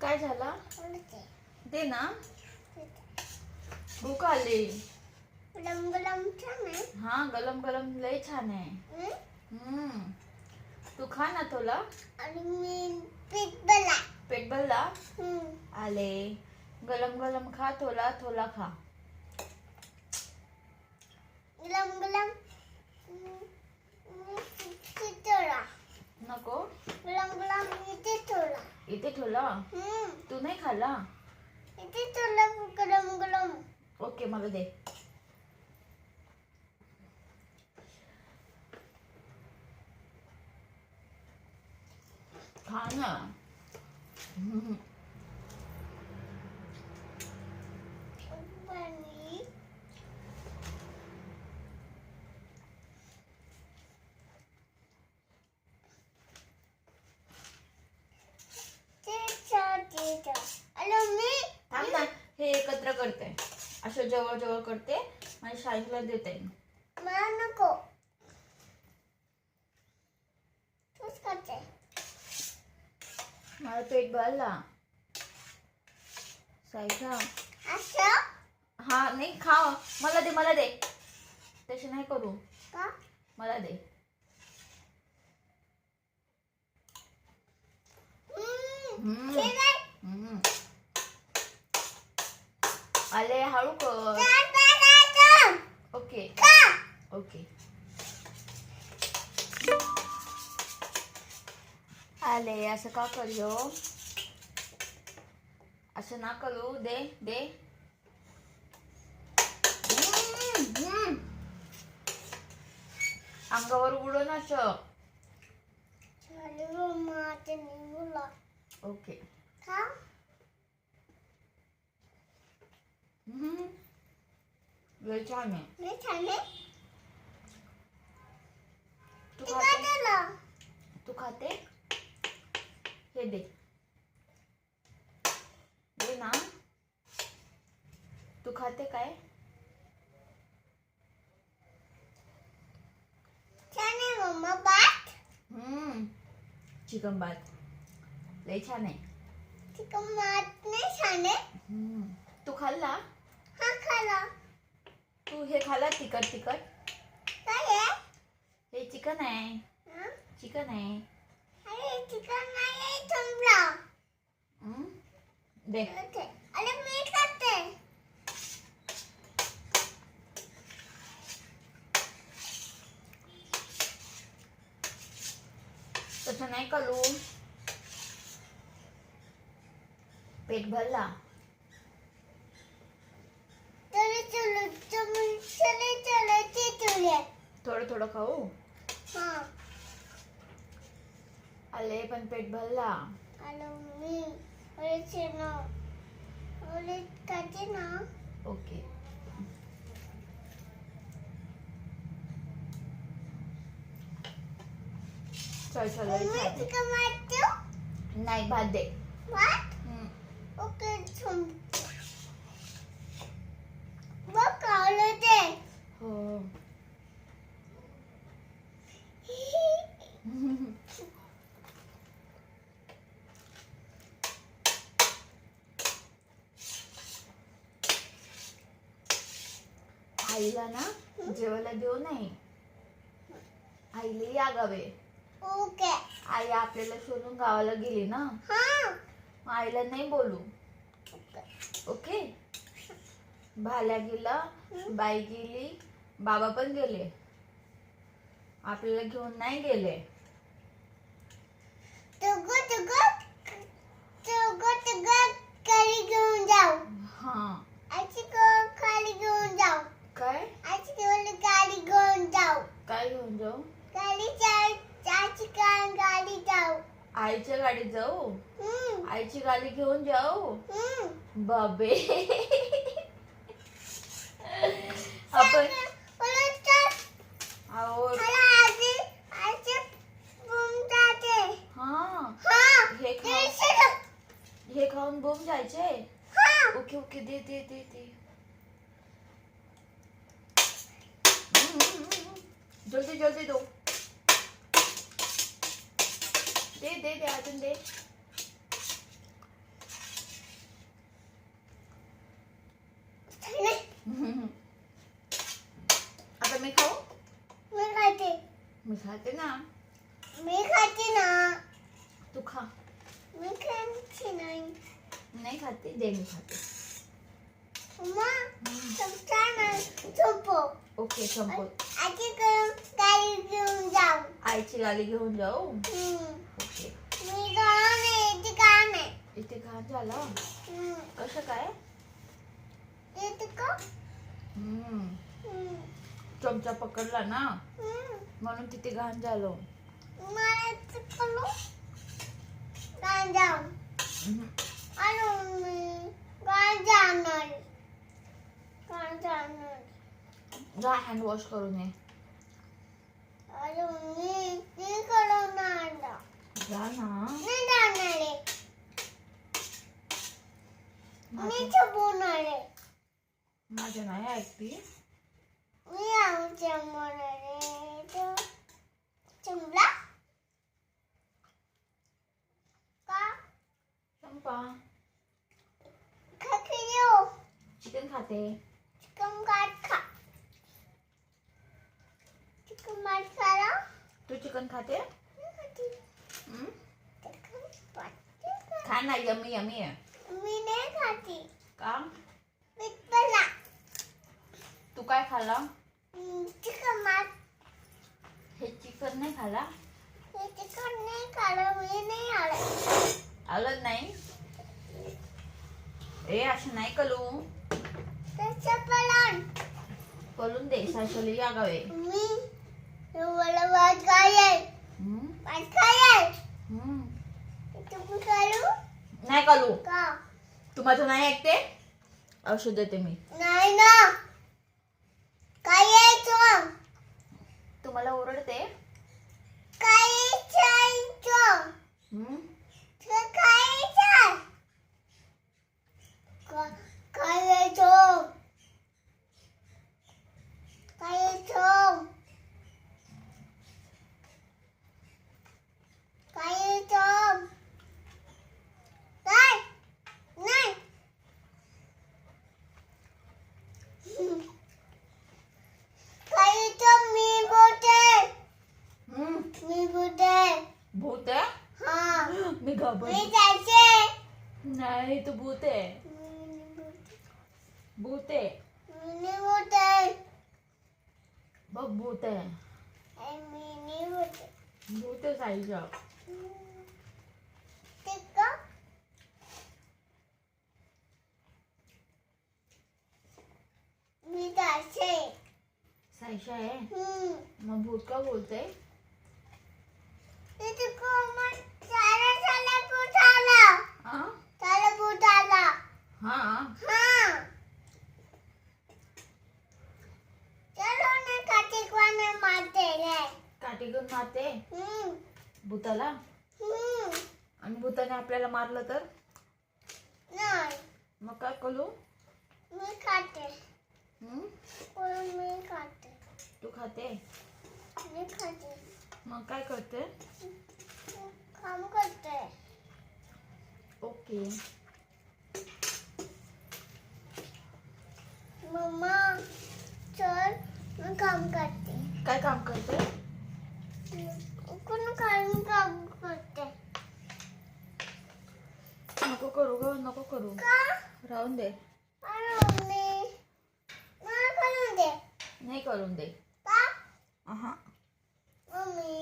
काय झाला? दे ना. भूक आली. गलम गलम छान आहे. हा गलम गलम लय छान आहे. तू खा ना थोला. आणि मी पेट भरला. आले गलम गलम खा थोला थोला खा. गलम गलम थोडा नको. गलम गलम इथे थोडा. इथे ठेवला. तू नाही खाल्ला. इथे थोडा गलम गलम. ओके मला दे. खा ना. पाणी थांब ना. हे एकत्र करते. असं जवळ जवळ करते आणि शाळेला देते. मला नको. तूच खाते. मला पेट भरला. सायका. असं हा नाही खा. मला दे मला दे. तसे नाही करू. का? मला दे. आले हळू कर. Okay okay. आले असं का करू. असं ना करू. दे दे. अंगावर उडो ना. ओके. का? लय छान आहे. नाही छान आहे. तू ते खाते. काय झालं? तू खाते. हे दे. दे ना. तू खाते काय. छान आहे मम्मा. भात चिकन भात लय छान आहे. चिकन भात नाही छान आहे. तू खाल्ला. हा खाला. तू हे खाल्ला तिखट तिखट. काय आहे? हे चिकन आहे. हं? चिकन आहे. अरे चिकन नाही आहे. थांबला. दे. अरे मी खाते. तसं नाही करू. पेट भरला. थोडं थोडं खाऊ. हाँ. आले पण पेट भरला. आलो मी. ओले ना. ओले खाते ना. ओके. चल चल लय मम्मी खाते. चिकन भात देऊ? नाही भात दे. भात? ओके थांब. बघ खावलं ते. हो. आईला ना जेवायला देऊ नये. आईला यागावे. ओके. आई आपल्याला सोडून गावाला गेली ना. हाँ. आईला नाही बोलू. ओके. भाल्या गेला. बाई गेली. बाबा पण गेले. आपल्याला घेऊन नाही गेले. खाली घेऊन जाऊ. हा. आईची खाली घेऊन जाऊ. काय आईची गाडी घेऊन जाऊ. काय घेऊन जाऊ. गाडी आईची गाडी जाऊ. आईच्या गाडीत जाऊ. आईची गाडी घेऊन जाऊ. बाबे. आपण आवड. हे खाऊन बोंब जायचे. ओके ओके दे दे दे दे. जल्दी जल्दी दो. दे दे दे अजून दे. खाते ना. मी खाते ना. तू खा. मी खाते नाही. नाही खाते, दे मी खाते. मम्मा चमचा नाही चोपो. ओके संपव. आजी गाडी घेऊन जाऊ. आईची गाडी घेऊन जाऊ. हम्म. ओके. मी जाणार नाही इथे का नाही. इथे घाण झाला. कसं काय? इथे का? चमचा पकडला ना म्हणून तिथे घाण झालं. मला इथे करू काय जाऊ. आणि मी काय जाणार. काय जाणार. जा हँड वॉश करून ये. अरे मी ती करणार ना. जा ना. नाही जाणार आहे. मी माझं चुपवणार आहे. माझं नाही ऐकती. मी आमच्या मनाने चुमला का संपा. खाते येऊ. चिकन खाते. चिकन काट खा. चिकन मार खाला. तू चिकन खाते. चिकन पाट खा ना. यमी यमी आहे. मी नाही खाती. का? पिठला तू काय खाल्ला? चिकन मार. हे चिकन नाही खाल्ला. हे चिकन नाही खालं. मी नाही आलं. आलं नाही. ए असं नाही कलू. त्याचं पलन कलून दे. सायशली यागावे. मी मला वाट काय आहे. वाट काय आहे. तू करू नाही कलू. का तू माझं नाही ऐकते. औषध देते मी. नाही ना. काय आहे तू. तू मला ओरडते. काय आहे तू. तू काय आहे. काय आहे तू. काय आहे तू. काय आहे तू. नाही नाही. काय आहे तू. मी बोलते. मी बोलते. भूत आहे. हा मी घाबर. मी जायचे. नाही तू भूत आहे. भूत आहे. मी बोलते. बघ भूत आहे. मी नाही बोलते. भूत आहे साईच्या. ते का मी जायचे. साईशा आहे. मग भूत का बोलते. तिथे कोमल सारा साला भूत आला. हा साला भूत आला. हा. हा चलो ना काठी कोण मारते रे. काठी घेऊन मारते भूताला. आणि भूताने आपल्याला मारलं तर नाही. मग काय करू. मी खाते. मी खाते. तू खाते. मी खाते. मग काय करते. काम करते. ओके. मम्मा चल मी काम करते. काय काम करते. कोण काम करते. नको करू ग. नको करू. का राहून दे. मम्मी मला करून दे. नाही करून दे. का आहा. मम्मी